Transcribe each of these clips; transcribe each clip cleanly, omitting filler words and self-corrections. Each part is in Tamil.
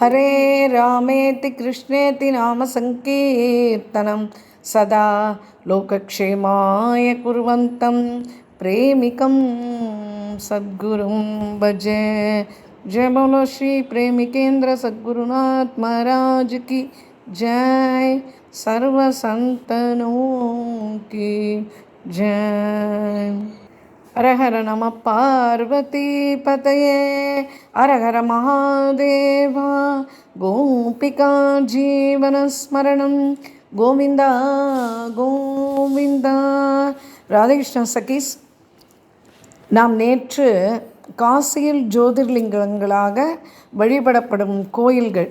हरे रामेति कृष्णेति नाम संकीर्तनं सदा लोकक्षेमाय कुर्वन्तं प्रेमिकं सद्गुरुं भजे। जय बोलो श्री प्रेमिकेंद्र सद्गुरुनाथ महाराज की जय। सर्व संतनों की जय। हर हर नमः पार्वती पतये हर हर महादेवा। गोपिका जीवनस्मरणं गोविंदा गोविंदा। ராதகிருஷ்ண சகீஸ், நாம் நேற்று காசியில் ஜோதிர்லிங்கங்களாக வழிபடப்படும் கோயில்கள்,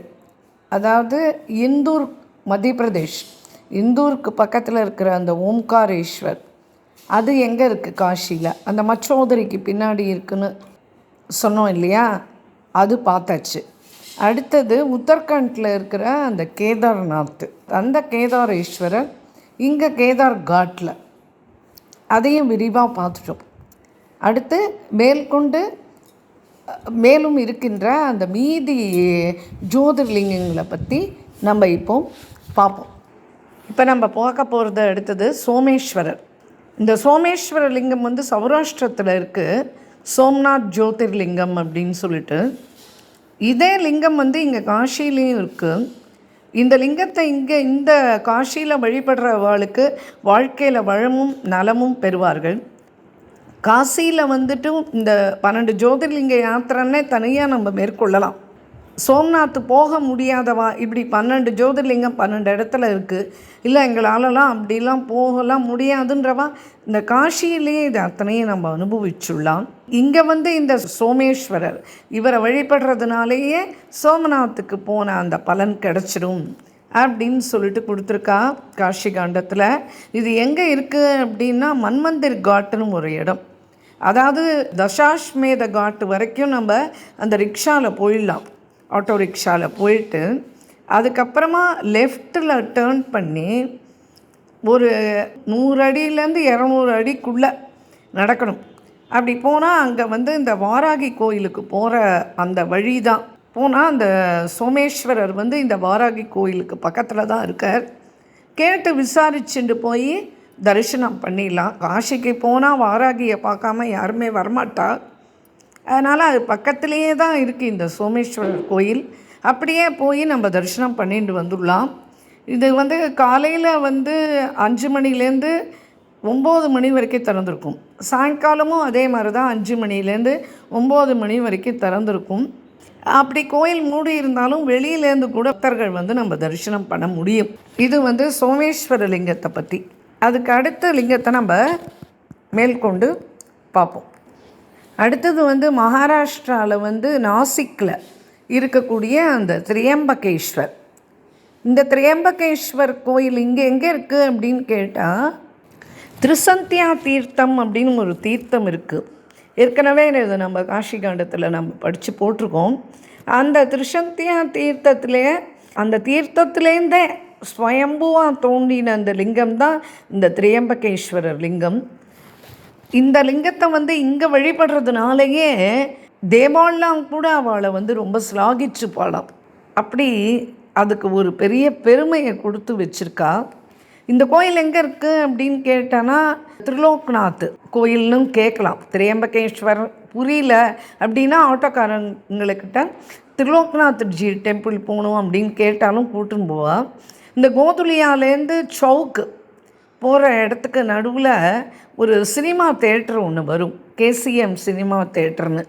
அதாவது இந்தூர் மத்திய பிரதேஷ், இந்தூருக்கு பக்கத்தில் இருக்கிற அந்த ஓம்காரேஸ்வர், அது எங்கே இருக்குது காஷியில், அந்த மச்சோதரிக்கு பின்னாடி இருக்குன்னு சொன்னோம் இல்லையா, அது பார்த்தாச்சு. அடுத்தது உத்தரகாண்டில் இருக்கிற அந்த கேதார்நாத், அந்த கேதாரேஸ்வரர் இங்கே கேதார் காட்டில், அதையும் விரிவாக பார்த்துட்டோம். அடுத்து மேற்கொண்டு மேலும் இருக்கின்ற அந்த மீதி ஜோதிர்லிங்கங்களை பற்றி நம்ம இப்போ பார்ப்போம். இப்போ நம்ம பார்க்க போகிறது அடுத்தது சோமேஸ்வரர். இந்த சோமேஸ்வர லிங்கம் வந்து சௌராஷ்டிரத்தில் இருக்குது, சோம்நாத் ஜோதிர்லிங்கம் அப்படின்னு சொல்லிட்டு. இதே லிங்கம் வந்து இங்கே காஷிலையும் இருக்குது. இந்த லிங்கத்தை இங்கே இந்த காஷியில் வழிபடுறவர்களுக்கு வாழ்க்கையில் வளமும் நலமும் பெறுவார்கள். காசியில் வந்துட்டு இந்த 12 ஜோதிர்லிங்க யாத்திரைன்னே தனியாக நம்ம மேற்கொள்ளலாம். சோம்நாத் போக முடியாதவா, இப்படி 12 ஜோதிர்லிங்கம் 12 இடத்துல இருக்குது, இல்லை எங்களாலலாம் அப்படிலாம் போகலாம் முடியாதுன்றவா இந்த காஷியிலேயே இது அத்தனையும் நம்ம அனுபவிச்சுடலாம். இங்கே வந்து இந்த சோமேஸ்வரர் இவரை வழிபடுறதுனாலேயே சோமநாத்துக்கு போன அந்த பலன் கிடச்சிடும் அப்படின்னு சொல்லிட்டு கொடுத்துருக்கா காஷி காண்டத்தில். இது எங்கே இருக்குது அப்படின்னா மன்மந்திர் காட்டுன்னு ஒரு இடம், அதாவது தசாஷ்மேத காட்டு வரைக்கும் நம்ம அந்த ரிக்ஷாவில் போயிடலாம், ஆட்டோ ரிக்ஷாவில் போயிட்டு அதுக்கப்புறமா லெஃப்ட்டில் டேர்ன் பண்ணி ஒரு 100 அடியிலேருந்து 200 அடிக்குள்ளே நடக்கணும். அப்படி போனால் அங்கே வந்து இந்த வாராகி கோயிலுக்கு போகிற அந்த வழி தான். போனால் அந்த சோமேஸ்வரர் வந்து இந்த வாராகி கோயிலுக்கு பக்கத்தில் தான் இருக்கார். கேட்டு விசாரிச்சுட்டு போய் தரிசனம் பண்ணிடலாம். காஷிக்கு போனால் வாராகியை பார்க்காம யாருமே வரமாட்டா, அதனால் அது பக்கத்துலேயே தான் இருக்குது இந்த சோமேஸ்வரர் கோயில். அப்படியே போய் நம்ம தரிசனம் பண்ணிட்டு வந்துடலாம். இது வந்து காலையில் வந்து 5 மணிலேருந்து 9 மணி வரைக்கும் திறந்துருக்கும். சாயங்காலமும் அதே மாதிரி தான் 5 மணிலேருந்து 9 மணி வரைக்கும் திறந்துருக்கும். அப்படி கோயில் மூடி இருந்தாலும் வெளியிலேருந்து கூட பக்தர்கள் வந்து நம்ம தரிசனம் பண்ண முடியும். இது வந்து சோமேஸ்வர லிங்கத்தை பற்றி. அதுக்கு அடுத்த லிங்கத்தை நம்ம மேற்கொண்டு பார்ப்போம். அடுத்தது வந்து மகாராஷ்டிராவில் வந்து நாசிக்கில் இருக்கக்கூடிய அந்த திரியம்பகேஸ்வர். இந்த திரியம்பகேஸ்வர் கோயில் இங்கே எங்கே இருக்குது அப்படின்னு கேட்டால், திரிசந்தியா தீர்த்தம் அப்படின்னு ஒரு தீர்த்தம் இருக்குது. ஏற்கனவே இது நம்ம காஷி காண்டத்தில் நம்ம படித்து போட்டிருக்கோம். அந்த திரிசந்தியா தீர்த்தத்திலே, அந்த தீர்த்தத்திலேருந்தே ஸ்வயம்புவாக தோன்றின அந்த லிங்கம் தான் இந்த திரியம்பகேஸ்வரர் லிங்கம். இந்த லிங்கத்தை வந்து இங்கே வழிபடுறதுனாலேயே தேவாலாம் கூட அவளை வந்து ரொம்ப ஸ்லாகிச்சு பாடலாம். அப்படி அதுக்கு ஒரு பெரிய பெருமையை கொடுத்து வச்சுருக்கா. இந்த கோயில் எங்கே இருக்குது அப்படின்னு கேட்டானா திரிலோக்நாத் கோயில்னு கேட்கலாம். திரியம்பகேஸ்வர் புரியல அப்படின்னா ஆட்டோக்காரங்களுக்கிட்ட திரிலோக்நாத் ஜி டெம்பிள் போகணும் அப்படின்னு கேட்டாலும் கூட்டுன்னு போவா. இந்த கோதுலியாலேருந்து சவுக்கு போகிற இடத்துக்கு நடுவில் ஒரு சினிமா தேட்டர் ஒன்று வரும், கேசிஎம் சினிமா தேட்டர்னு.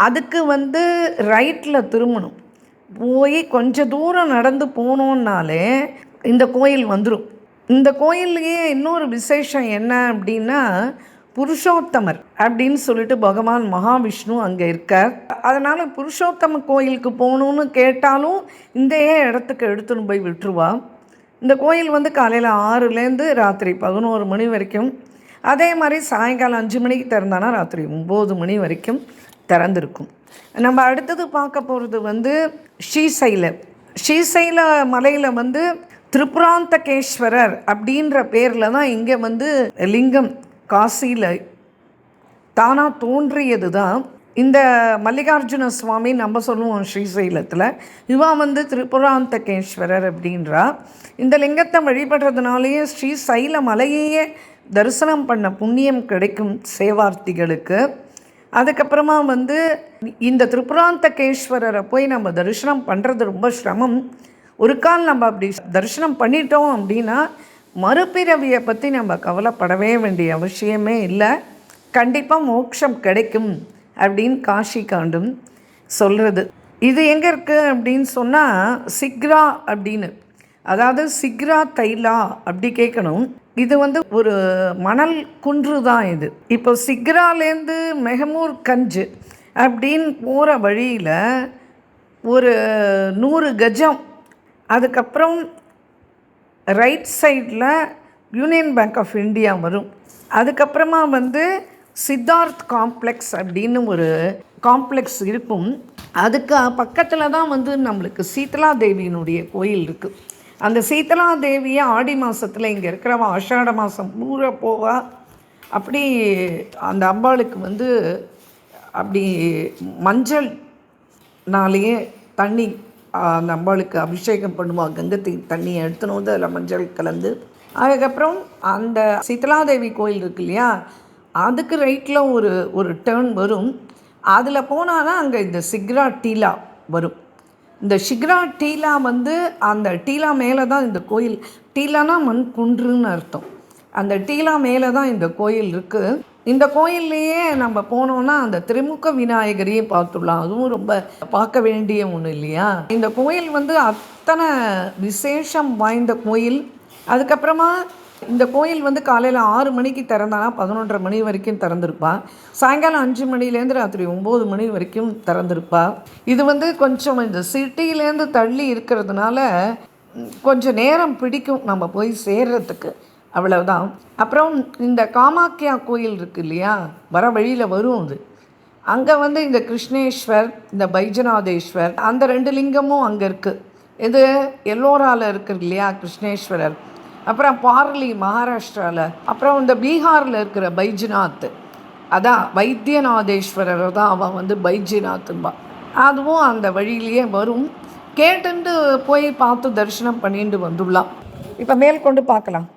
அதுக்கு வந்து ரைட்டில் திரும்பணும். போய் கொஞ்சம் தூரம் நடந்து போனோன்னாலே இந்த கோயில் வந்துடும். இந்த கோயில்லையே இன்னொரு விசேஷம் என்ன அப்படின்னா, புருஷோத்தமர் அப்படின்னு சொல்லிட்டு பகவான் மகாவிஷ்ணு அங்கே இருக்கார். அதனால் புருஷோத்தம கோயிலுக்கு போகணுன்னு கேட்டாலும் இந்த இடத்துக்கு எடுத்துன்னு போய் விட்டுருவா. இந்த கோயில் வந்து காலையில் 6லேருந்து ராத்திரி 11 மணி வரைக்கும், அதே மாதிரி சாயங்காலம் 5 மணிக்கு திறந்தானா ராத்திரி 9 மணி வரைக்கும் திறந்திருக்கும். நம்ம அடுத்தது பார்க்க போகிறது வந்து ஸ்ரீசைல மலையில் வந்து திரிபுராந்தகேஸ்வரர் அப்படின்ற பேரில் தான் இங்கே வந்து லிங்கம் காசியில் தானாக தோன்றியது தான். இந்த மல்லிகார்ஜுன சுவாமி நம்ம சொல்லுவோம் ஸ்ரீசைலத்தில், இவன் வந்து திரிபுராந்தகேஸ்வரர் அப்படின்றா. இந்த லிங்கத்தை வழிபடுறதுனாலேயே ஸ்ரீசைல மலையையே தரிசனம் பண்ண புண்ணியம் கிடைக்கும் சேவார்த்திகளுக்கு. அதுக்கப்புறமா வந்து இந்த திரிபுராந்தகேஸ்வரரை போய் நம்ம தரிசனம் பண்ணுறது ரொம்ப சிரமம். ஒரு கால் நம்ம அப்படி தரிசனம் பண்ணிட்டோம் அப்படின்னா மறுபிறவியை பற்றி நம்ம கவலைப்படவே வேண்டிய அவசியமே இல்லை. கண்டிப்பாக மோட்சம் கிடைக்கும் அப்படின்னு காஷி காண்டும் சொல்கிறது. இது எங்கே இருக்குது அப்படின்னு சொன்னால் சிக்ரா அப்படின்னு, அதாவது சிக்ரா தைலா அப்படி கேட்கணும். இது வந்து ஒரு மணல் குன்று தான் இது. இப்போ சிக்ராலேருந்து மெஹமூர் கஞ்ச் அப்படின்னு போகிற வழியில் ஒரு 100 கஜம், அதுக்கப்புறம் ரைட் சைடில் யூனியன் பேங்க் ஆஃப் இந்தியா வரும். அதுக்கப்புறமா வந்து சித்தார்த் காம்ப்ளெக்ஸ் அப்படின்னு ஒரு காம்ப்ளெக்ஸ் இருக்கும். அதுக்கு பக்கத்தில் தான் வந்து நம்மளுக்கு சீதலா தேவியினுடைய கோயில் இருக்குது. அந்த சீதலா தேவியை ஆடி மாதத்தில் இங்கே இருக்கிறவா ஆஷாட மாதம் பூரா போவா. அப்படி அந்த அம்பாளுக்கு வந்து அப்படி மஞ்சள்னாலேயே தண்ணி அந்த அம்பாளுக்கு அபிஷேகம் பண்ணுவாள். கங்கை தண்ணியை எடுத்துன்னு வந்து அதில் மஞ்சள் கலந்து. அதுக்கப்புறம் அந்த சீதலாதேவி கோயில் இருக்கு இல்லையா, அதுக்கு ரைட்டில் ஒரு டேர்ன் வரும். அதில் போனால் அங்கே இந்த சிக்ரா டீலா வரும். இந்த சிக்ரா டீலா வந்து அந்த டீலா மேலே தான் இந்த கோயில். டீலானா மண் குன்றுன்னு அர்த்தம். அந்த டீலா மேலே தான் இந்த கோயில் இருக்குது. இந்த கோயில்லையே நம்ம போனோன்னா அந்த திரிமுக விநாயகரையே பார்த்துடலாம். அதுவும் ரொம்ப பார்க்க வேண்டிய ஒன்று இல்லையா. இந்த கோயில் வந்து அத்தனை விசேஷம் வாய்ந்த கோயில். அதுக்கப்புறமா இந்த கோயில் வந்து காலையில் 6 மணிக்கு திறந்தானா 11:30 மணி வரைக்கும் திறந்துருப்பா. சாயங்காலம் 5 மணிலேருந்து ராத்திரி 9 மணி வரைக்கும் திறந்துருப்பா. இது வந்து கொஞ்சம் இந்த சிட்டியிலேருந்து தள்ளி இருக்கிறதுனால கொஞ்சம் நேரம் பிடிக்கும் நம்ம போய் சேர்றதுக்கு, அவ்வளவுதான். அப்புறம் இந்த காமாக்கியா கோயில் இருக்குது இல்லையா, வர வழியில் வரும் அது. அங்கே வந்து இந்த கிருஷ்ணேஸ்வர், இந்த பைஜநாதேஸ்வர், அந்த 2 லிங்கமும் அங்கே இருக்குது. இது எல்லோராவில் இருக்குது இல்லையா கிருஷ்ணேஸ்வரர். அப்புறம் பார்லி மகாராஷ்டிராவில், அப்புறம் இந்த பீகாரில் இருக்கிற பைஜ்நாத், அதான் வைத்தியநாதேஸ்வரர் தான் அவன் வந்து பைஜ்நாத்தும்பா. அதுவும் அந்த வழியிலேயே வரும். கேட்டுண்டு போய் பார்த்து தரிசனம் பண்ணிட்டு வந்துடலாம். இப்போ மேற்கொண்டு பார்க்கலாம்.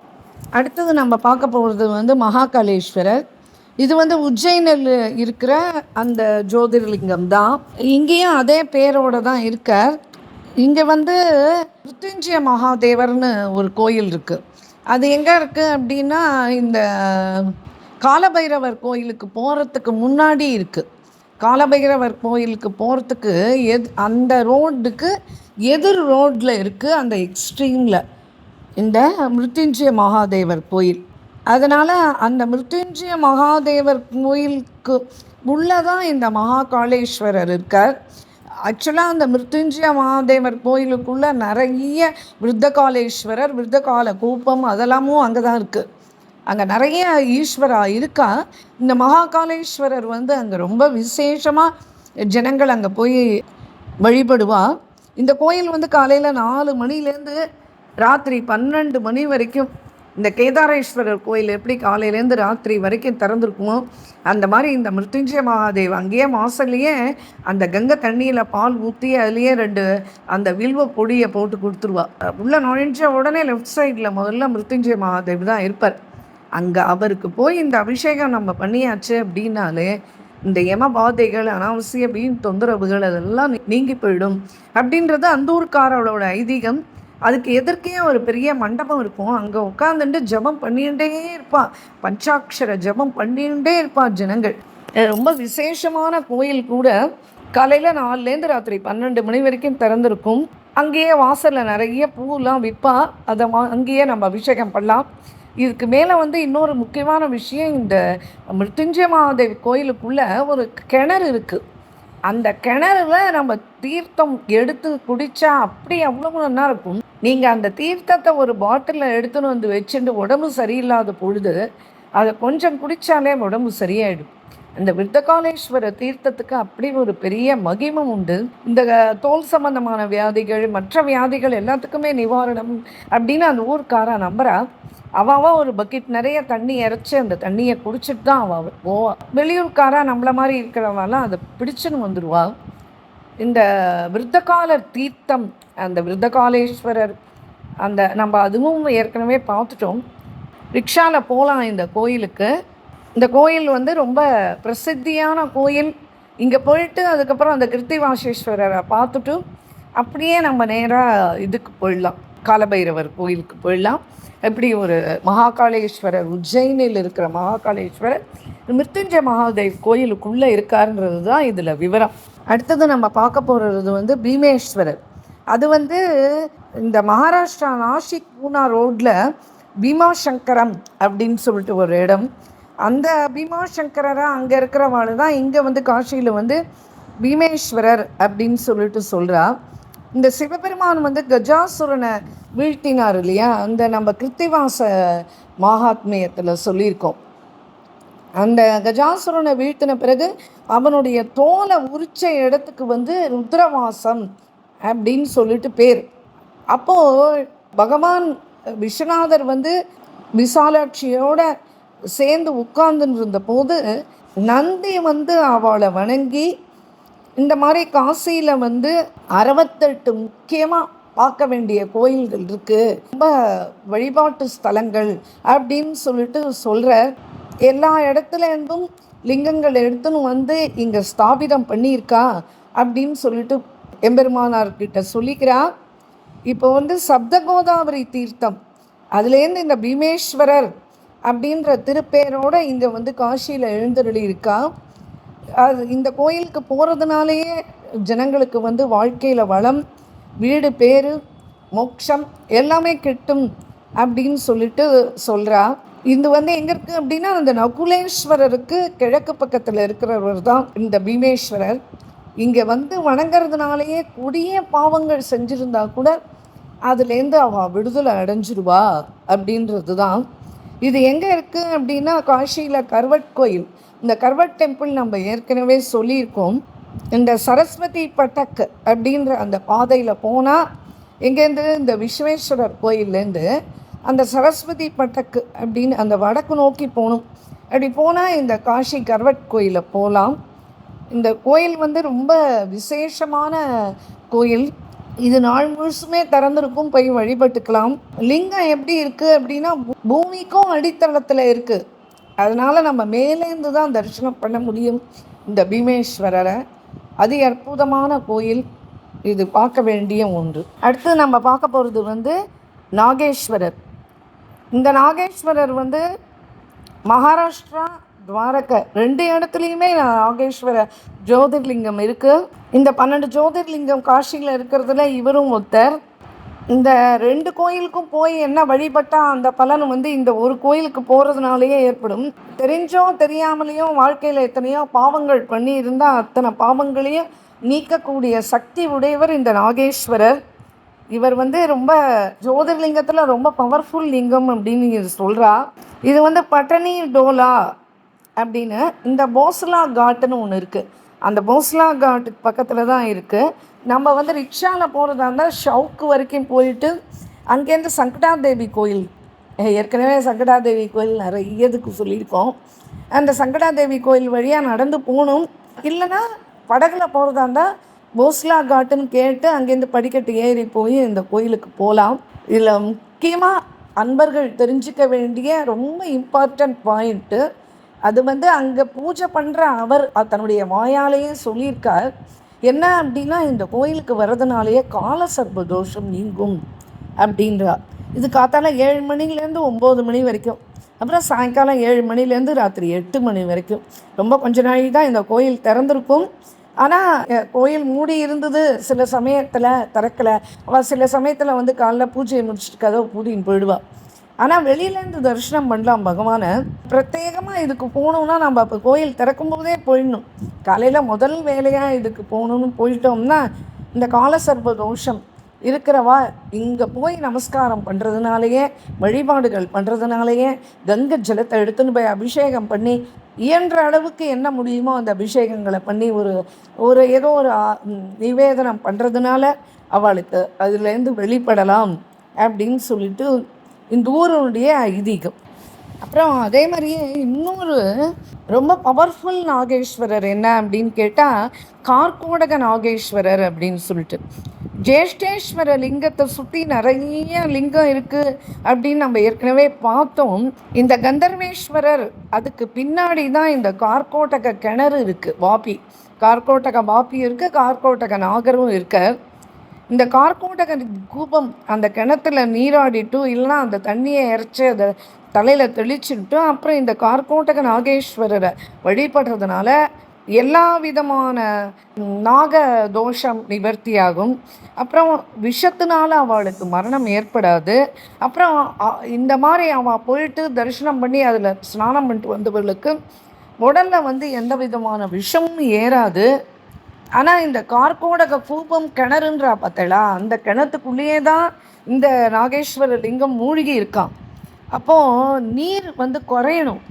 அடுத்தது நம்ம பார்க்க போகிறது வந்து மகாகாலேஸ்வரர். இது வந்து உஜ்ஜைனில் இருக்கிற அந்த ஜோதிர்லிங்கம் தான். இங்கேயும் அதே பேரோடு தான் இருக்கார். இங்கே வந்து மிருத்யுஞ்சய மகாதேவர்னு ஒரு கோயில் இருக்குது. அது எங்கே இருக்குது அப்படின்னா இந்த காலபைரவர் கோயிலுக்கு போகிறதுக்கு முன்னாடி இருக்குது. காலபைரவர் கோயிலுக்கு போகிறதுக்கு அந்த ரோடுக்கு எதிர் ரோட்டில் இருக்குது, அந்த எக்ஸ்ட்ரீமில் இந்த மிருத்யுஞ்சய மகாதேவர் கோயில். அதனால் அந்த மிருத்யுஞ்சய மகாதேவர் கோயிலுக்கு உள்ளே தான் இந்த மகாகாலேஸ்வரர் இருக்கார். ஆக்சுவலாக அந்த மிருத்யுஞ்சய மகாதேவர் கோயிலுக்குள்ளே நிறைய விருத்தகாலேஸ்வரர், விருத்தகால கூப்பம் அதெல்லாமும் அங்கே தான் இருக்குது. அங்கே நிறைய ஈஸ்வரா இருக்கா. இந்த மகாகாலேஸ்வரர் வந்து அங்கே ரொம்ப விசேஷமாக ஜனங்கள் அங்கே போய் வழிபடுவா. இந்த கோயில் வந்து காலையில் 4 மணிலேருந்து ராத்திரி 12 மணி வரைக்கும், இந்த கேதாரேஸ்வரர் கோயில் எப்படி காலையிலேருந்து ராத்திரி வரைக்கும் திறந்துருக்குமோ அந்த மாதிரி இந்த மிருத்யுஞ்சய மகாதேவ் அங்கேயே வாசல்லையே அந்த கங்கை தண்ணியில் பால் ஊற்றி அதுலேயே 2 அந்த வில்வ பொடியை போட்டு கொடுத்துருவா. உள்ளே நுழைஞ்ச உடனே லெஃப்ட் சைடில் முதல்ல மிருத்யுஞ்சய மகாதேவ் தான் இருப்பார். அங்கே அவருக்கு போய் இந்த அபிஷேகம் நம்ம பண்ணியாச்சு அப்படின்னாலே இந்த யமபாதைகள், அனாவசிய வீண் தொந்தரவுகள் அதெல்லாம் நீங்கி போயிடும் அப்படின்றது அந்த ஊர்க்காரோட ஐதீகம். அதுக்கு எதற்கே ஒரு பெரிய மண்டபம் இருக்கும். அங்கே உட்காந்துட்டு ஜபம் பண்ணிகிட்டே இருப்பாள். பஞ்சாட்சர ஜபம் பண்ணிகிட்டே இருப்பாள் ஜனங்கள். ரொம்ப விசேஷமான கோயில் கூட. காலையில் 4லேருந்து ராத்திரி 12 மணி வரைக்கும் திறந்திருக்கும். அங்கேயே வாசலில் நிறைய பூலாம் விற்பா. அதை அங்கேயே நம்ம அபிஷேகம் பண்ணலாம். இதுக்கு மேலே வந்து இன்னொரு முக்கியமான விஷயம், இந்த மிருத்யுஞ்சய மகாதேவி கோயிலுக்குள்ளே ஒரு கிணறு இருக்குது. அந்த கிணறுல நம்ம தீர்த்தம் எடுத்து குடித்தா அப்படி அவ்வளோ நல்லா இருக்கும். நீங்கள் அந்த தீர்த்தத்தை ஒரு பாட்டிலில் எடுத்துன்னு வந்து வச்சுட்டு உடம்பு சரியில்லாத பொழுது அதை கொஞ்சம் குடித்தாலே உடம்பு சரியாயிடும். இந்த விருத்தகாலேஸ்வர தீர்த்தத்துக்கு அப்படி ஒரு பெரிய மகிமை உண்டு. இந்த தோல் சம்பந்தமான வியாதிகள், மற்ற வியாதிகள் எல்லாத்துக்குமே நிவாரணம் அப்படின்னு அந்த ஊருக்காரா நம்புறா. அவ ஒரு பக்கெட் நிறைய தண்ணி இறைச்சி அந்த தண்ணியை குடிச்சிட்டு தான் அவள் போவா. வெளியூர்காரா நம்மள மாதிரி இருக்கிறவெல்லாம் அதை பிடிச்சுன்னு வந்துடுவா. இந்த விருத்தகாலர் தீர்த்தம், அந்த விருத்தகாலேஸ்வரர், அந்த நம்ம அதுவும் ஏற்கனவே பார்த்துட்டோம். ரிக்ஷாவில் போகலாம் இந்த கோயிலுக்கு. இந்த கோயில் வந்து ரொம்ப பிரசித்தியான கோயில். இங்கே போயிட்டு அதுக்கப்புறம் அந்த கிருத்திவாசேஸ்வரரை பார்த்துட்டு அப்படியே நம்ம நேராக இதுக்கு போயிடலாம், காலபைரவர் கோயிலுக்கு போயிடலாம். எப்படி ஒரு மகாகாளேஸ்வரர், உஜ்ஜயினில் இருக்கிற மகாகாளேஸ்வரர் மிருத்யுஞ்சய மகாதேவ் கோயிலுக்குள்ளே இருக்காருன்றது தான் இதில் விவரம். அடுத்தது நம்ம பார்க்க போகிறது வந்து பீமேஸ்வரர். அது வந்து இந்த மகாராஷ்டிரா நாசிக் பூனா ரோட்டில் பீமாசங்கரம் அப்படின்னு சொல்லிட்டு ஒரு இடம். அந்த பீமாசங்கரராக அங்கே இருக்கிறவாள் தான் இங்கே வந்து காசியில் வந்து பீமேஸ்வரர் அப்படின்னு சொல்லிட்டு சொல்கிறா. இந்த சிவபெருமான் வந்து கஜாசுரனை வீழ்த்தினார் இல்லையா, அந்த நம்ம கிருத்திவாச மகாத்மியத்தில் சொல்லியிருக்கோம். அந்த கஜாசுரனை வீழ்த்தின பிறகு அவனுடைய தோலை உரிச்ச இடத்துக்கு வந்து ருத்ரவாசம் அப்படின்னு சொல்லிட்டு பேர். அப்போது பகவான் விஸ்வநாதர் வந்து விசாலாட்சியோட சேர்ந்து உட்கார்ந்துன்னு இருந்த போது நந்தி வந்து அவளை வணங்கி, இந்த மாதிரி காசியில் வந்து 68 முக்கியமாக பார்க்க வேண்டிய கோயில்கள் இருக்குது, ரொம்ப வழிபாட்டு ஸ்தலங்கள் அப்படின்னு சொல்லிட்டு சொல்கிற. எல்லா இடத்துலேருந்தும் லிங்கங்கள் எடுத்துன்னு வந்து இங்கே ஸ்தாபிதம் பண்ணியிருக்கா அப்படின்னு சொல்லிட்டு எம்பெருமானார்கிட்ட சொல்லிக்கிறா. இப்போ வந்து சப்தகோதாவரி தீர்த்தம், அதுலேருந்து இந்த பீமேஸ்வரர் அப்படின்ற திருப்பேரோடு இங்கே வந்து காசியில் எழுந்தருளி இருக்கா. அது இந்த கோயிலுக்கு போகிறதுனாலேயே ஜனங்களுக்கு வந்து வாழ்க்கையில் வளம், வீடு, பேர், மோட்சம் எல்லாமே கிட்டும் அப்படின்னு சொல்லிட்டு சொல்கிறா. இது வந்து எங்கே இருக்குது அப்படின்னா, அந்த நகுலேஸ்வரருக்கு கிழக்கு பக்கத்தில் இருக்கிறவர் தான் இந்த பீமேஸ்வரர். இங்கே வந்து வணங்கிறதுனாலேயே கொடிய பாவங்கள் செஞ்சுருந்தா கூட அதுலேருந்து அவள் விடுதலை அடைஞ்சிருவா அப்படின்றது தான். இது எங்கே இருக்குது அப்படின்னா, காசியில் கர்வட் கோயில். இந்த கர்வட் டெம்பிள் நம்ம ஏற்கனவே சொல்லியிருக்கோம். இந்த சரஸ்வதி பட்டக் அப்படின்ற அந்த பாதையில் போனால், எங்கேருந்து இந்த விஸ்வேஸ்வரர் கோயிலேருந்து அந்த சரஸ்வதி பட்டக்கு அப்படின்னு அந்த வடக்கு நோக்கி போகணும். அப்படி போனால் இந்த காசி கர்வட் கோயிலை போகலாம். இந்த கோயில் வந்து ரொம்ப விசேஷமான கோயில். இது நாள் முழுசுமே திறந்திருக்கும், போய் வழிபட்டுக்கலாம். லிங்கம் எப்படி இருக்குது அப்படின்னா, பூமிக்கும் அடித்தளத்தில் இருக்குது. அதனால் நம்ம மேலேருந்து தான் தரிசனம் பண்ண முடியும் இந்த பீமேஸ்வரரை. அதி அற்புதமான கோயில், இது பார்க்க வேண்டிய ஒன்று. அடுத்து நம்ம பார்க்க போகிறது வந்து நாகேஸ்வரர். இந்த நாகேஸ்வரர் வந்து மகாராஷ்டிரா, துவாரகை 2 இடத்துலையுமே நாகேஸ்வர ஜோதிர்லிங்கம் இருக்குது. இந்த 12 ஜோதிர்லிங்கம் காசியில் இருக்கிறதுல இவரும் ஒருத்தர். இந்த 2 கோயிலுக்கும் போய் என்ன வழிபட்டால் அந்த பலன் வந்து இந்த ஒரு கோயிலுக்கு போகிறதுனாலேயே ஏற்படும். தெரிஞ்சோ தெரியாமலேயோ வாழ்க்கையில் எத்தனையோ பாவங்கள் பண்ணி இருந்தால் அத்தனை பாவங்களையும் நீக்கக்கூடிய சக்தி உடையவர் இந்த நாகேஸ்வரர். இவர் வந்து ரொம்ப ஜோதிர்லிங்கத்தில் ரொம்ப பவர்ஃபுல் லிங்கம் அப்படின்னு இது சொல்கிறா. இது வந்து பட்டனி டோலா அப்படின்னு இந்த போஸ்லா காட்டுன்னு ஒன்று இருக்குது. அந்த போஸ்லா காட்டுக்கு பக்கத்தில் தான் இருக்குது. நம்ம வந்து ரிக்ஷாவில் போகிறதா இருந்தால் ஷவுக்கு வரைக்கும் போயிட்டு அங்கேருந்து சங்கடாதேவி கோயில், ஏற்கனவே சங்கடாதேவி கோயில் நிறைய இதுக்கு சொல்லியிருக்கோம். அந்த சங்கடாதேவி கோயில் வழியாக நடந்து போகணும். இல்லைன்னா படகுல போகிறதா இருந்தால் போஸ்லா காட்டுன்னு கேட்டு அங்கேருந்து படிக்கட்டு ஏறி போய் இந்த கோயிலுக்கு போகலாம். இதில் முக்கியமாக அன்பர்கள் தெரிஞ்சிக்க வேண்டிய ரொம்ப இம்பார்ட்டண்ட் பாயிண்ட்டு, அது வந்து அங்கே பூஜை பண்ணுற அவர் தன்னுடைய வாயாலேயே சொல்லியிருக்கார். என்ன அப்படின்னா, இந்த கோயிலுக்கு வர்றதுனாலேயே கால சர்ப்ப தோஷம் நீங்கும் அப்படின்றா. இது காத்தால 7 மணிலேருந்து 9 மணி வரைக்கும், அப்புறம் சாயங்காலம் 7 மணிலேருந்து ராத்திரி 8 மணி வரைக்கும். ரொம்ப கொஞ்ச நாள் தான் இந்த கோயில் திறந்திருக்கும். ஆனால் கோயில் மூடி இருந்தது, சில சமயத்தில் திறக்கலை. அவள் சில சமயத்தில் வந்து காலைல பூஜையை முடிச்சுட்டு கதவை பூட்டின்னு போயிடுவாள். ஆனால் வெளியிலேருந்து தரிசனம் பண்ணலாம் பகவானை. பிரத்யேகமாக இதுக்கு போகணுன்னா நம்ம அப்போ கோயில் திறக்கும்போதே போயிடணும். காலையில் முதல் வேலையாக இதுக்கு போகணுன்னு போயிட்டோம்னா இந்த காலசர்ப தோஷம் இருக்கிறவா இங்கே போய் நமஸ்காரம் பண்ணுறதுனாலேயே, வழிபாடுகள் பண்ணுறதுனாலேயே, கங்கை ஜலத்தை எடுத்துன்னு போய் அபிஷேகம் பண்ணி இயன்ற அளவுக்கு என்ன முடியுமோ அந்த அபிஷேகங்களை பண்ணி ஒரு ஒரு ஏதோ ஒரு நிவேதனம் பண்ணுறதுனால அவளுக்கு அதுலேருந்து வெளிப்படலாம் அப்படின்னு சொல்லிட்டு இந்த ஊருடைய ஐதீகம். அப்புறம் அதே மாதிரியே இன்னொரு ரொம்ப பவர்ஃபுல் நாகேஸ்வரர் என்ன அப்படின்னு கேட்டால் கார்கோடக நாகேஸ்வரர் அப்படின்னு சொல்லிட்டு. ஜேஷ்டேஸ்வர லிங்கத்தை சுற்றி நிறைய லிங்கம் இருக்குது அப்படின்னு நம்ம ஏற்கனவே பார்த்தோம். இந்த கந்தர்வேஸ்வரர் அதுக்கு பின்னாடி தான் இந்த கார்கோடக கிணறு இருக்குது, வாபி கார்கோடக வாபி இருக்குது, கார்கோடக நாகரும் இருக்கு. இந்த கார்கோடக கூபம் அந்த கிணத்துல நீராடிட்டு இல்லைன்னா அந்த தண்ணியை இறைச்சி அதை தலையில் தெளிச்சுட்டு அப்புறம் இந்த கார்கோடக நாகேஸ்வரரை வழிபடுறதுனால எல்லா விதமான நாக தோஷம் நிவர்த்தியாகும். அப்புறம் விஷத்தினால அவளுக்கு மரணம் ஏற்படாது. அப்புறம் இந்த மாதிரி அவள் போயிட்டு தரிசனம் பண்ணி அதில் ஸ்நானம் பண்ணிட்டு வந்தவர்களுக்கு உடலில் எந்த விதமான விஷமும் ஏறாது. ஆனால் இந்த கார்கோடக கூபம் கிணறுன்றா பார்த்தலா, அந்த கிணத்துக்குள்ளேயே தான் இந்த நாகேஸ்வர லிங்கம் மூழ்கி இருக்கான். அப்போது நீர் குறையணும்,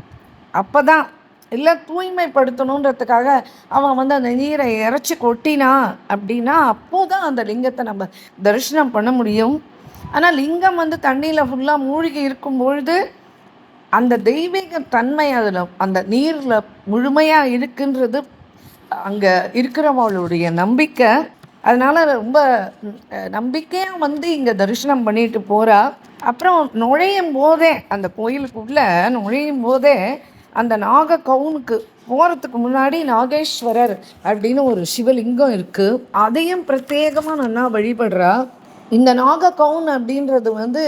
அப்போ தான் இல்லை தூய்மைப்படுத்தணுன்றதுக்காக அவன் அந்த நீரை இறைச்சி கொட்டினா அப்படின்னா அப்போது தான் அந்த லிங்கத்தை நம்ம தரிசனம் பண்ண முடியும். ஆனால் லிங்கம் தண்ணியில் ஃபுல்லாக மூழ்கி இருக்கும் பொழுது அந்த தெய்வீக தன்மை அதில் அந்த நீரில் முழுமையாக இருக்குன்றது அங்கே இருக்கிறவங்களுடைய நம்பிக்கை. அதனால் ரொம்ப நம்பிக்கையாக இங்கே தரிசனம் பண்ணிட்டு போகிறா. அப்புறம் நுழையும் போதே அந்த கோயிலுக்குள்ளே நுழையும் போதே அந்த நாக கவுனுக்கு போகிறதுக்கு முன்னாடி நாகேஸ்வரர் அப்படின்னு ஒரு சிவலிங்கம் இருக்குது. அதையும் பிரத்யேகமாக நல்லா வழிபடுறா. இந்த நாக கவுன் அப்படின்றது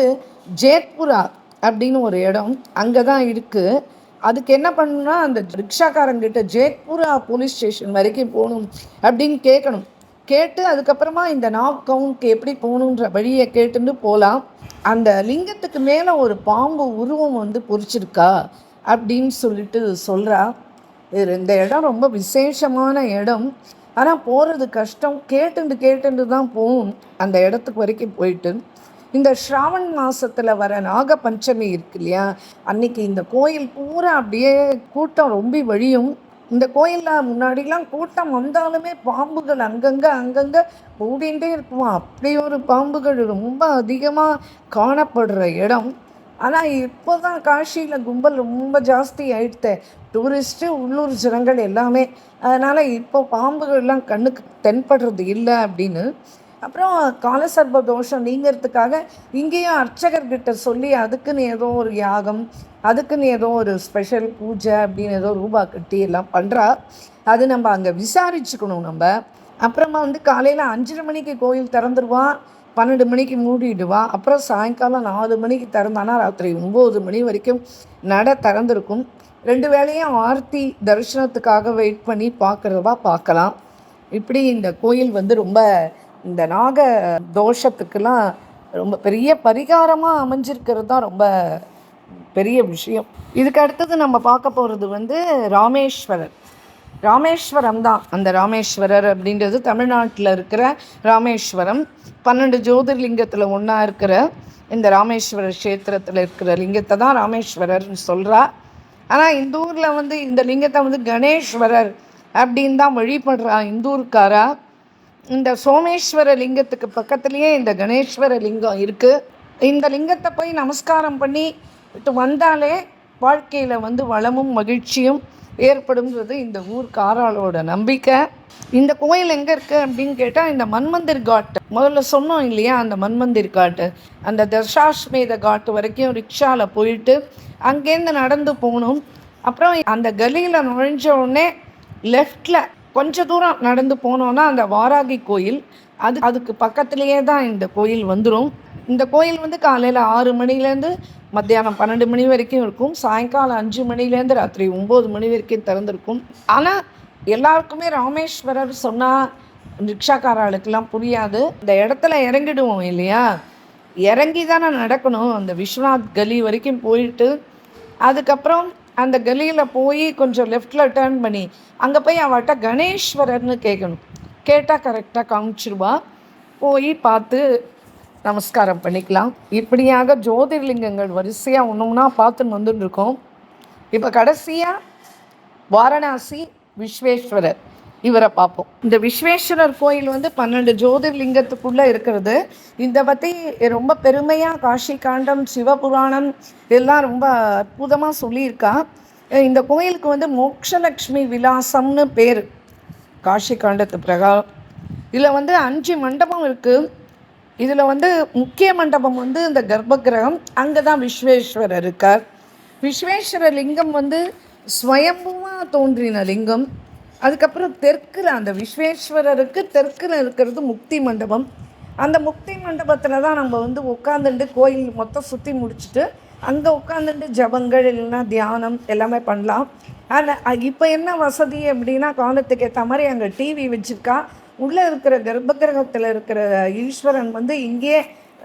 ஜேத்புரா அப்படின்னு ஒரு இடம் அங்கே தான் இருக்குது. அதுக்கு என்ன பண்ணணும்னா அந்த ரிக்ஷாக்காரங்கிட்ட ஜேத்புரா போலீஸ் ஸ்டேஷன் வரைக்கும் போகணும் அப்படின்னு கேட்கணும். கேட்டு அதுக்கப்புறமா இந்த நாக் கவுனுக்கு எப்படி போகணுன்ற வழியை கேட்டுன்னு போகலாம். அந்த லிங்கத்துக்கு மேலே ஒரு பாம்பு உருவம் பொறிச்சிருக்கா அப்படின்னு சொல்லிட்டு சொல்கிறா. இந்த இடம் ரொம்ப விசேஷமான இடம். ஆனால் போகிறது கஷ்டம், கேட்டுண்டு தான் போகும் அந்த இடத்துக்கு வரைக்கும் போயிட்டு. இந்த ஸ்ராவண் மாதத்தில் வர நாக பஞ்சமி இருக்கு இல்லையா, அன்றைக்கி இந்த கோயில் பூரா அப்படியே கூட்டம் ரொம்ப வழியும். இந்த கோயிலில் முன்னாடிலாம் கூட்டம் வந்தாலுமே பாம்புகள் அங்கங்கே ஓடிகிட்டே இருக்குமா, அப்படி ஒரு பாம்புகள் ரொம்ப அதிகமாக காணப்படுற இடம். ஆனால் இப்போ தான் காஷியில் கும்பல் ரொம்ப ஜாஸ்தி ஆகிடுது, டூரிஸ்ட்டு உள்ளூர் ஜனங்கள் எல்லாமே. அதனால் இப்போ பாம்புகள்லாம் கண்ணுக்கு தென்படுறது இல்லை அப்படின்னு. அப்புறம் காலசர்ப தோஷம் நீங்கிறதுக்காக இங்கேயும் அர்ச்சகர்கிட்ட சொல்லி அதுக்குன்னு ஏதோ ஒரு யாகம், அதுக்குன்னு ஏதோ ஒரு ஸ்பெஷல் பூஜை அப்படின்னு ஏதோ ரூபா கட்டி எல்லாம் பண்ணுறா. அது நம்ம அங்கே விசாரிச்சுக்கணும் நம்ம. அப்புறமா காலையில் 5:30 மணிக்கு கோயில் திறந்துருவான், 12 மணிக்கு மூடிடுவான். அப்புறம் சாயங்காலம் 4 மணிக்கு திறந்தானா ராத்திரி 9 மணி வரைக்கும் நடை திறந்துருக்கும். 2 வேளையும் ஆர்த்தி தரிசனத்துக்காக வெயிட் பண்ணி பார்க்குறவா பார்க்கலாம். இப்படி இந்த கோயில் ரொம்ப இந்த நாக தோஷத்துக்கெல்லாம் ரொம்ப பெரிய பரிகாரமாக அமைஞ்சிருக்கிறது தான் ரொம்ப பெரிய விஷயம். இதுக்கு அடுத்தது நம்ம பார்க்க போகிறது ராமேஸ்வரர். ராமேஸ்வரம் தான் அந்த ராமேஸ்வரர் அப்படின்றது தமிழ்நாட்டில் இருக்கிற ராமேஸ்வரம். 12 ஜோதிர்லிங்கத்தில் ஒன்றா இருக்கிற இந்த ராமேஸ்வரர் க்ஷேத்திரத்தில் இருக்கிற லிங்கத்தை தான் ராமேஸ்வரர்னு சொல்கிறா. ஆனால் இந்த ஊரில் இந்த லிங்கத்தை கணேஸ்வரர் அப்படின்னு தான் வழிபடுறா இந்தூர்காரா. இந்த சோமேஸ்வர லிங்கத்துக்கு பக்கத்துலேயே இந்த கணேஸ்வர லிங்கம் இருக்குது. இந்த லிங்கத்தை போய் நமஸ்காரம் பண்ணிட்டு வந்தாலே வாழ்க்கையில் வளமும் மகிழ்ச்சியும் ஏற்படும்ன்றது இந்த ஊர்க்காராளோட நம்பிக்கை. இந்த கோயில் எங்கே இருக்குது அப்படின்னு கேட்டால் இந்த மன்மந்திர் காட்டு முதல்ல சொன்னோம் இல்லையா, அந்த மன்மந்திர் காட்டு அந்த தசாஸ்மேத காட்டு வரைக்கும் ரிக்ஷாவில் போயிட்டு அங்கேருந்து நடந்து போகணும். அப்புறம் அந்த கலியில் நுழைஞ்ச உடனே லெஃப்டில் கொஞ்சம் தூரம் நடந்து போனோன்னா அந்த வாராகி கோயில், அதுக்கு பக்கத்துலேயே தான் இந்த கோயில் வந்துடும். இந்த கோயில் காலையில் 6 மணிலேருந்து மத்தியானம் 12 மணி வரைக்கும் இருக்கும். சாயங்காலம் 5 மணிலேருந்து ராத்திரி 9 மணி வரைக்கும் திறந்துருக்கும். ஆனால் எல்லாருக்குமே ராமேஸ்வரர் சொன்னால் ரிக்ஷாக்காரர்களுக்கெல்லாம் புரியாது. இந்த இடத்துல இறங்கிடுவோம் இல்லையா, இறங்கி தானே நடக்கணும். அந்த விஸ்வநாத் கலி வரைக்கும் போயிட்டு அதுக்கப்புறம் அந்த கலியில் போய் கொஞ்சம் லெஃப்டில் டேர்ன் பண்ணி அங்கே போய் அவட்ட கணேஸ்வரர்னு கேட்கணும். கேட்டால் கரெக்டாக காமிச்சிருவா. போய் பார்த்து நமஸ்காரம் பண்ணிக்கலாம். இப்படியாக ஜோதிர்லிங்கங்கள் வரிசையாக ஒன்றுனா பார்த்துன்னு வந்துட்டுருக்கோம். இப்போ கடைசியாக வாரணாசி விஸ்வேஸ்வரர், இவரை பார்ப்போம். இந்த விஸ்வேஸ்வரர் கோயில் வந்து 12 ஜோதிர்லிங்கத்துக்குள்ளே இருக்கிறது. இதை பற்றி ரொம்ப பெருமையாக காஷி காண்டம், சிவபுராணம் எல்லாம் ரொம்ப அற்புதமாக சொல்லியிருக்கா. இந்த கோயிலுக்கு வந்து மோக்ஷலக்ஷ்மி விலாசம்னு பேர் காஷி காண்டத்து பிரகாரம். இதில் வந்து 5 மண்டபம் இருக்குது. இதில் வந்து முக்கிய மண்டபம் வந்து இந்த கர்ப்பகிரகம், அங்கே தான் விஸ்வேஸ்வரர் இருக்கார். விஸ்வேஸ்வர லிங்கம் வந்து ஸ்வயம்புவாக தோன்றின லிங்கம். அதுக்கப்புறம் தெற்கில், அந்த விஸ்வேஸ்வரருக்கு தெற்கில் இருக்கிறது முக்தி மண்டபம். அந்த முக்தி மண்டபத்தில் தான் நம்ம வந்து உட்காந்துட்டு கோயில் மொத்தம் சுற்றி முடிச்சுட்டு அங்கே உட்காந்துட்டு ஜபங்கள் இல்லைன்னா தியானம் எல்லாமே பண்ணலாம். ஆனால் இப்போ என்ன வசதி அப்படின்னா, காலத்துக்கு ஏற்ற மாதிரி அங்கே டிவி வச்சுருக்கா. உள்ளே இருக்கிற கர்ப்பகிரகத்தில் இருக்கிற ஈஸ்வரன் வந்து இங்கேயே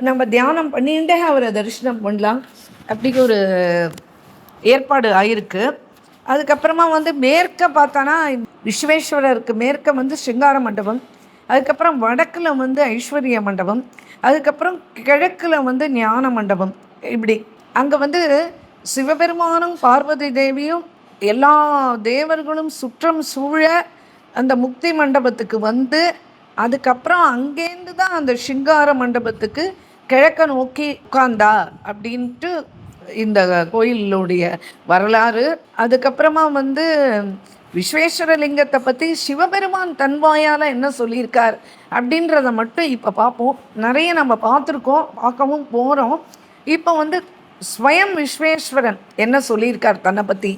நம்ம தியானம் பண்ணிகிட்டே அவரை தரிசனம் பண்ணலாம். அப்படி ஒரு ஏற்பாடு ஆயிருக்கு. அதுக்கப்புறமா வந்து மேற்க பார்த்தோன்னா விஸ்வேஸ்வரருக்கு மேற்க வந்து சிங்கார மண்டபம், அதுக்கப்புறம் வடக்கில் வந்து ஐஸ்வர்ய மண்டபம், அதுக்கப்புறம் கிழக்கில் வந்து ஞான மண்டபம். இப்படி அங்கே வந்து சிவபெருமானும் பார்வதி தேவியும் எல்லா தேவர்களும் சுற்றம் சூழ அந்த முக்தி மண்டபத்துக்கு வந்து, அதுக்கப்புறம் அங்கேருந்து தான் அந்த சிங்கார மண்டபத்துக்கு கிழக்க நோக்கி உட்கார்ந்தா அப்படின்ட்டு இந்த கோயிலுடைய வரலாறு. அதுக்கப்புறமா வந்து விஸ்வேஸ்வரலிங்கத்தை பற்றி சிவபெருமான் தன்வாயால் என்ன சொல்லியிருக்கார் அப்படின்றத மட்டும் இப்போ பார்ப்போம். நிறைய நம்ம பார்த்துருக்கோம், பார்க்கவும் போகிறோம். இப்போ வந்து ஸ்வயம் விஸ்வேஸ்வரன் என்ன சொல்லியிருக்கார் தன்னை பற்றி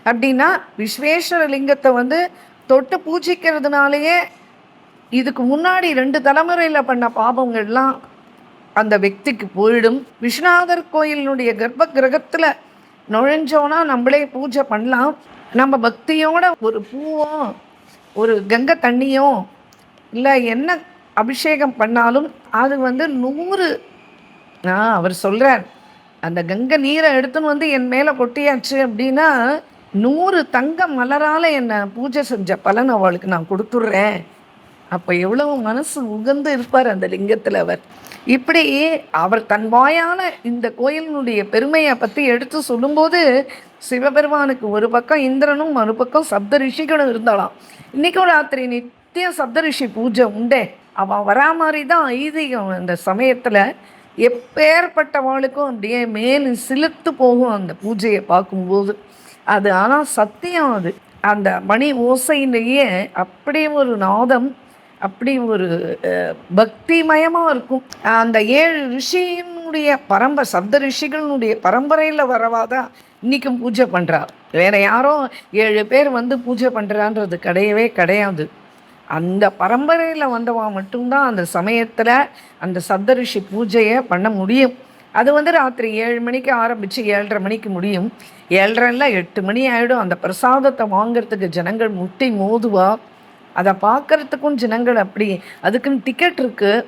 அப்படின்னா, விஸ்வேஸ்வரலிங்கத்தை வந்து தொட்டு பூஜிக்கிறதுனாலேயே இதுக்கு முன்னாடி 2 தலைமுறையில் பண்ண பாபங்கள்லாம் அந்த వ్యక్తిக்கு போயிடும். விஸ்வநாதர் கோயிலினுடைய கர்ப்ப கிரகத்தில் நுழைஞ்சோன்னா நம்மளே பூஜை பண்ணலாம். நம்ம பக்தியோட ஒரு பூவோ ஒரு கங்கை தண்ணியோ இல்லை என்ன அபிஷேகம் பண்ணாலும் அது வந்து 100, அவர் சொல்கிறார், அந்த கங்கை நீரை எடுத்துன்னு வந்து என் மேலே கொட்டியாச்சு அப்படின்னா 100 தங்க மலரால் என்னை பூஜை செஞ்ச பலன் அவளுக்கு நான் கொடுத்துட்றேன். அப்போ எவ்வளவு மனசு உகந்து இருப்பார் அந்த லிங்கத்தில் அவர். இப்படி அவர் தன் வாயால் இந்த கோயிலினுடைய பெருமையை பற்றி எடுத்து சொல்லும்போது, சிவபெருமானுக்கு ஒரு பக்கம் இந்திரனும் மறுபக்கம் சப்த ரிஷிகளும் இருந்தாலாம். இன்றைக்கும் ராத்திரி நித்திய சப்த ரிஷி பூஜை உண்டே, அவள் வரா மாதிரி தான் ஐதீகம். அந்த சமயத்தில் எப்பேற்பட்டவாளுக்கும் அப்படியே மேலும் சிலுத்து போகும் அந்த பூஜையை பார்க்கும்போது. அது ஆனால் சத்தியம். அது அந்த மணி ஓசையிலேயே அப்படி ஒரு நாதம், அப்படி ஒரு பக்திமயமாக இருக்கும். அந்த 7 ரிஷியினுடைய சப்த ரிஷிகளினுடைய பரம்பரையில் வரவாதான் இன்றைக்கும் பூஜை பண்ணுறார். வேறு யாரோ 7 பேர் வந்து பூஜை பண்ணுறான்றது கிடையவே கிடையாது. அந்த பரம்பரையில் வந்தவா மட்டும்தான் அந்த சமயத்தில் அந்த சப்த ரிஷி பூஜையை பண்ண முடியும். அது வந்து ராத்திரி 7 மணிக்கு ஆரம்பித்து 7:30 மணிக்கு முடியும். 7:30 8 மணி ஆகிடும். அந்த பிரசாதத்தை வாங்கிறதுக்கு ஜனங்கள் முட்டி மோதுவா. அதை பார்க்குறதுக்கும் ஜனங்கள் அப்படி, அதுக்குன்னு டிக்கெட் இருக்குது,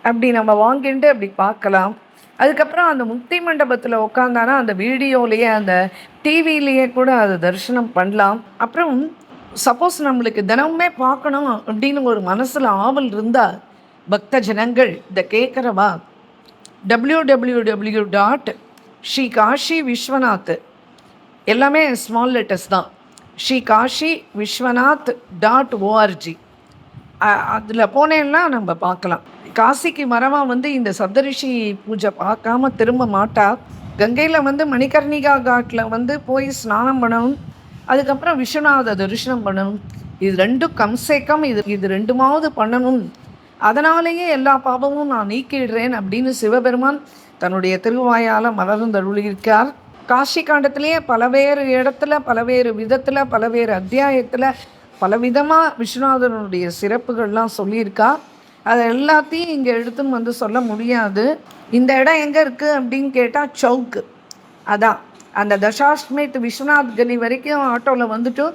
அப்படி நம்ம வாங்கிட்டு அப்படி பார்க்கலாம். அதுக்கப்புறம் அந்த முக்தி மண்டபத்தில் உட்காந்தானா அந்த வீடியோலேயே அந்த டிவிலேயே கூட அதை தரிசனம் பண்ணலாம். அப்புறம் சப்போஸ் நம்மளுக்கு தினமுமே பார்க்கணும் அப்படின்னு ஒரு மனசில் ஆவல் இருந்தால் பக்த ஜனங்கள் இதை கேட்குறவா www.ஸ்ரீகாஷிவிஸ்வநாத், எல்லாமே ஸ்மால் லெட்டர்ஸ் தான், ஸ்ரீகாஷிவிஸ்வநாத்.org, அதில் போனேன்னா நம்ம பார்க்கலாம். காசிக்கு மரமாக வந்து இந்த சப்தரிஷி பூஜை பார்க்காம திரும்ப மாட்டா. கங்கையில் வந்து மணிகர்ணிகா காட்டில் வந்து போய் ஸ்நானம் பண்ணணும். அதுக்கப்புறம் விஸ்வநாத தரிசனம் பண்ணணும். இது 2 கம்சேக்கம் இது 2மாவது பண்ணணும். அதனாலேயே எல்லா பாபமும் நான் நீக்கிடுறேன் அப்படின்னு சிவபெருமான் தன்னுடைய திருவாயால் மலர்ந்தருளியிருக்கார். காஷி காண்டத்திலேயே பலவேறு இடத்துல பலவேறு விதத்தில் பலவேறு அத்தியாயத்தில் பலவிதமாக விஸ்வநாதனுடைய சிறப்புகள்லாம் சொல்லியிருக்கா. அதை எல்லாத்தையும் இங்கே எடுத்துன்னு வந்து சொல்ல முடியாது. இந்த இடம் எங்கே இருக்குது அப்படின்னு கேட்டால் சவுக்கு, அதான் அந்த தசாஷ்மேத் விஸ்வநாத் கலி வரைக்கும் ஆட்டோவில் வந்துட்டு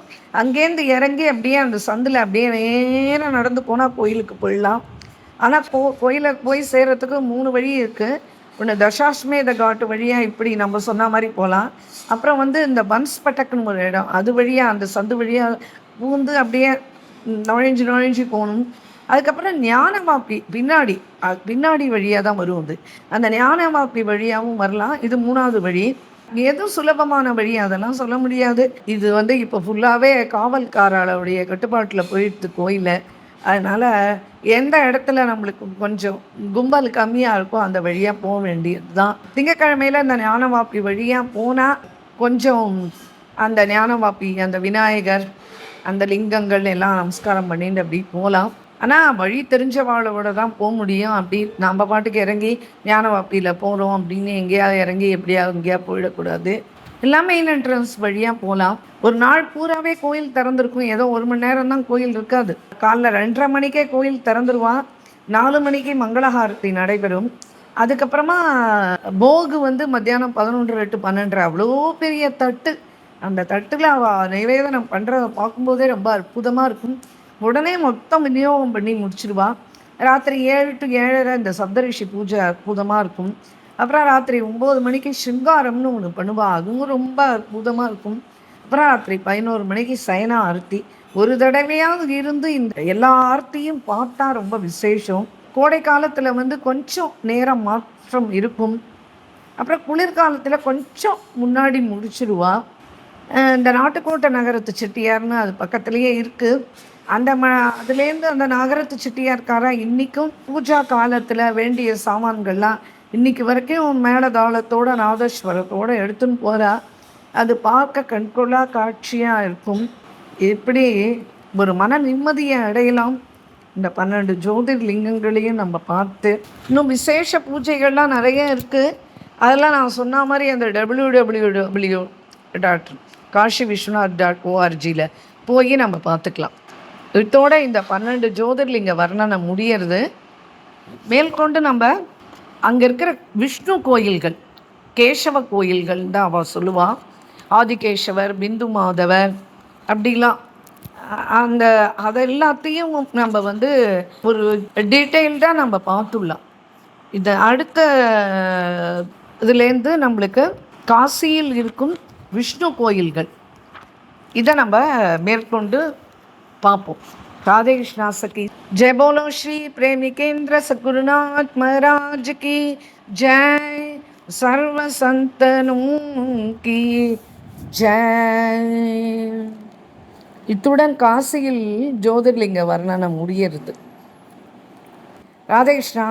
அங்கேருந்து இறங்கி அப்படியே அந்த சந்தில் அப்படியே நேராக நடந்து போனால் கோயிலுக்கு போயிடலாம். ஆனால் கோயிலுக்கு போய் சேர்கிறதுக்கு 3 வழி இருக்குது. ஒன்று தசாஷ்மேத காட்டு வழியாக இப்படி நம்ம சொன்ன மாதிரி போகலாம். அப்புறம் வந்து இந்த பன்ஸ்பட்டக்குன்னு ஒரு இடம், அது வழியாக அந்த சந்து வழியாக பூந்து அப்படியே நுழைஞ்சு போகணும். அதுக்கப்புறம் ஞானவாப்பி பின்னாடி வழியாக தான் வரும். அது அந்த ஞானவாப்பி வழியாகவும் வரலாம். இது 3வது வழி. எது சுலபமான வழி அதெல்லாம் சொல்ல முடியாது. இது இப்போ ஃபுல்லாவே காவல்காரர்களுடைய கட்டுப்பாட்டுல போயிடுது கோயிலு. அதனால எந்த இடத்துல நம்மளுக்கு கொஞ்சம் கும்பல் கம்மியா இருக்கோ, அந்த வழியா வேண்டியது தான். திங்கட்கிழமையில அந்த ஞானவாப்பி வழியா போனா, கொஞ்சம் அந்த ஞானவாப்பி, அந்த விநாயகர், அந்த லிங்கங்கள் எல்லாம் நமஸ்காரம் பண்ணிட்டு அப்படி போலாம். ஆனா, வழி தெரிஞ்சவாளோட தான் முடியும். அப்படி நம்ம பாட்டுக்கு இறங்கி ஞானவாப்பியில போறோம் அப்படின்னு எங்கேயாவது இறங்கி எப்படியாவது எங்கேயாவது போயிடக்கூடாது. எல்லாம் மெயின் என்ட்ரன்ஸ் வழியா போலாம். ஒரு நாள் பூராவே கோயில் திறந்திருக்கும். ஏதோ 1 மணி நேரம் தான் கோயில் இருக்காது. காலைல 2:30 மணிக்கே கோயில் திறந்துருவான். 4 மணிக்கு மங்களஹாரத்தி நடைபெறும். அதுக்கப்புறமா போகு மத்தியானம் 11 to 12 அவ்வளோ பெரிய தட்டு. அந்த தட்டுல அவ நிவேதனம் பண்றத பார்க்கும்போதே ரொம்ப அற்புதமா இருக்கும். உடனே மொத்தம் விநியோகம் பண்ணி முடிச்சிடுவா. ராத்திரி 7 to 7:30 இந்த சப்தரிஷி பூஜை அற்புதமாக இருக்கும். அப்புறம் ராத்திரி 9 மணிக்கு சிங்காரம்னு ஒன்று பண்ணுவா. அதுவும் ரொம்ப அற்புதமாக இருக்கும். அப்புறம் ராத்திரி 11 மணிக்கு சயன ஆர்த்தி. ஒரு தடவையாவது இருந்து இந்த எல்லா ஆர்த்தியும் பார்த்தா ரொம்ப விசேஷம். கோடை காலத்தில் கொஞ்சம் நேரம் மாற்றம் இருக்கும். அப்புறம் குளிர்காலத்தில் கொஞ்சம் முன்னாடி முடிச்சிடுவா. இந்த நாட்டுக்கோட்டை நகரத்து செட்டியார்னு அது பக்கத்துலேயே இருக்குது. அந்த அதுலேருந்து அந்த நகரத்து செட்டியார்காரா இன்றைக்கும் பூஜா காலத்தில் வேண்டிய சாமான்கள்லாம் இன்றைக்கி வரைக்கும் மேளதாளத்தோட நாதஸ்வரத்தோடு எடுத்துன்னு போகிறா. அது பார்க்க கண்கொள்ளா காட்சியாக இருக்கும். இப்படி ஒரு மன நிம்மதியை அடையலாம். இந்த 12 ஜோதிர்லிங்கங்களையும் நம்ம பார்த்து, இன்னும் விசேஷ பூஜைகள்லாம் நிறைய இருக்குது. அதெல்லாம் நான் சொன்ன மாதிரி அந்த www.kashi-vishwanath.org போய் நம்ம பார்த்துக்கலாம். இதோட இந்த 12 ஜோதிர்லிங்க வர்ணனை முடியறது. மேற்கொண்டு நம்ம அங்கே இருக்கிற விஷ்ணு கோயில்கள், கேசவ கோயில்கள் தான் அவள் சொல்லுவாள். ஆதிகேசவர், பிந்து மாதவர் அப்படிலாம் அந்த அதெல்லாத்தையும் நம்ம ஒரு டீட்டெயில்டாக நம்ம பார்த்துடலாம். இது அடுத்த இதுலேருந்து நம்மளுக்கு காசியில் இருக்கும் விஷ்ணு கோயில்கள் இதை நம்ம மேற்கொண்டு பார்ப்போம். राधे कृष्णा सखी। जय बोलो श्री प्रेमिकेंद्र सद्गुरुनाथ महाराज की जय। सर्व संतनों की जय। இத்துடன் காசியில் ஜோதிர்லிங்க வர்ணனை முடியறது. ராதே கிருஷ்ணா.